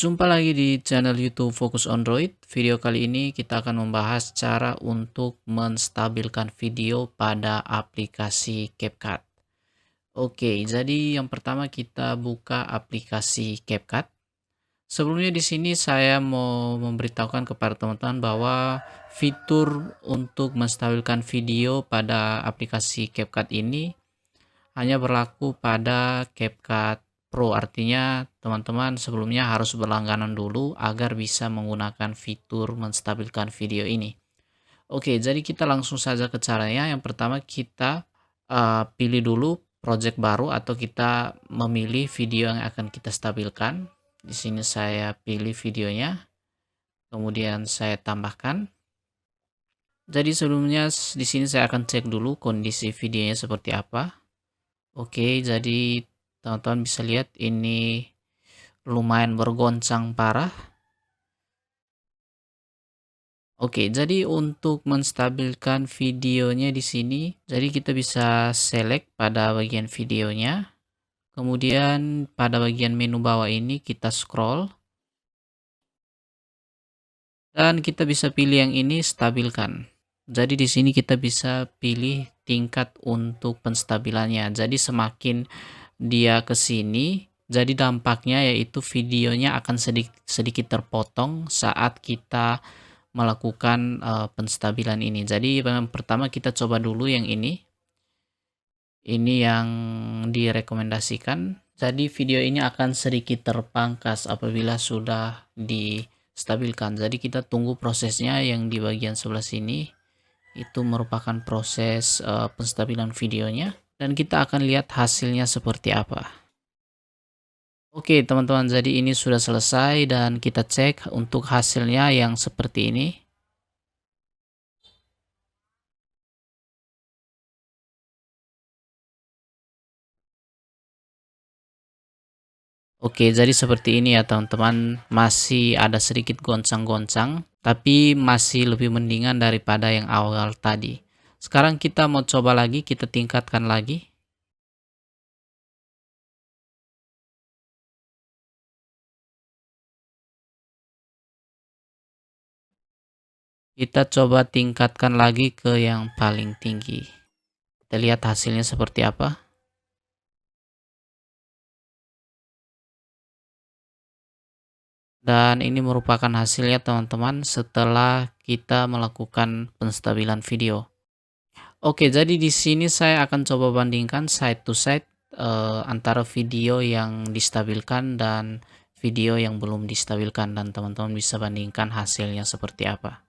Jumpa lagi di channel YouTube Fokus Android. Video kali ini kita akan membahas cara untuk menstabilkan video pada aplikasi CapCut. Oke, jadi yang pertama kita buka aplikasi CapCut. Sebelumnya di sini saya mau memberitahukan kepada teman-teman bahwa fitur untuk menstabilkan video pada aplikasi CapCut ini hanya berlaku pada CapCut Pro, artinya teman-teman sebelumnya harus berlangganan dulu agar bisa menggunakan fitur menstabilkan video ini. Oke, jadi kita langsung saja ke caranya. Yang pertama kita pilih dulu project baru atau kita memilih video yang akan kita stabilkan. Di sini saya pilih videonya, kemudian saya tambahkan. Jadi sebelumnya di sini saya akan cek dulu kondisi videonya seperti apa. Oke, jadi teman-teman bisa lihat ini lumayan bergoncang parah. Oke, jadi untuk menstabilkan videonya di sini, jadi kita bisa select pada bagian videonya. Kemudian pada bagian menu bawah ini kita scroll dan kita bisa pilih yang ini stabilkan. Jadi di sini kita bisa pilih tingkat untuk penstabilannya. Jadi semakin dia ke sini, jadi dampaknya yaitu videonya akan sedikit terpotong saat kita melakukan penstabilan ini. Jadi yang pertama kita coba dulu yang ini. Ini yang direkomendasikan. Jadi video ini akan sedikit terpangkas apabila sudah distabilkan. Jadi kita tunggu prosesnya yang di bagian sebelah sini. Itu merupakan proses penstabilan videonya. Dan kita akan lihat hasilnya seperti apa. Oke teman-teman, jadi ini sudah selesai dan kita cek untuk hasilnya yang seperti ini. Oke, jadi seperti ini ya teman-teman, masih ada sedikit goncang-goncang, tapi masih lebih mendingan daripada yang awal tadi. Sekarang kita mau coba lagi, kita tingkatkan lagi. Kita coba tingkatkan lagi ke yang paling tinggi. Kita lihat hasilnya seperti apa. Dan ini merupakan hasilnya teman-teman setelah kita melakukan penstabilan video. Oke, jadi di sini saya akan coba bandingkan side to side antara video yang distabilkan dan video yang belum distabilkan dan teman-teman bisa bandingkan hasilnya seperti apa.